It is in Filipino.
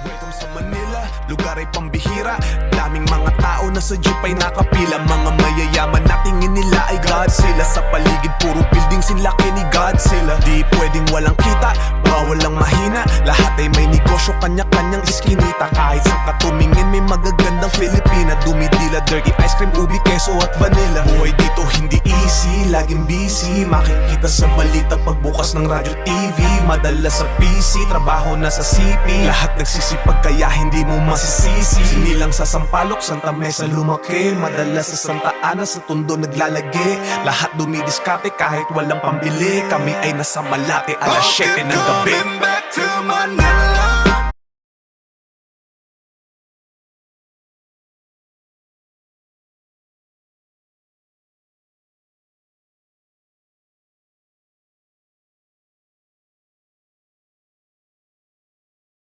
Welcome sa Manila, lugar ay pambihira. Daming mga tao na sa jeep ay nakapila. Mga mayayaman na tingin nila ay God sila. Sa paligid puro buildings, sinlaki ni Godzilla. Di pwedeng walang kita, bawal lang mahina. Lahat ay may negosyo, kanya-kanyang iskinita. Kahit sa katumingin may magagandang Filipina. Dumidila, dirty ice cream, ubi, keso at vanilla. Buhay dito hindi easy, laging busy. Makikita sa balita pagbukas ng radyo, TV. Madala sa PC, trabaho na sa CP. Lahat nagsisipag kaya hindi mo masisisi. Sinilang sa Sampaloc, Santa Mesa lumaki. Madala sa Santa Ana, sa Tondo naglalagi. Lahat dumidiskarte kahit walang pambili. Kami ay nasa Malate, alas 7 ng gabi. Welcome back to Manila.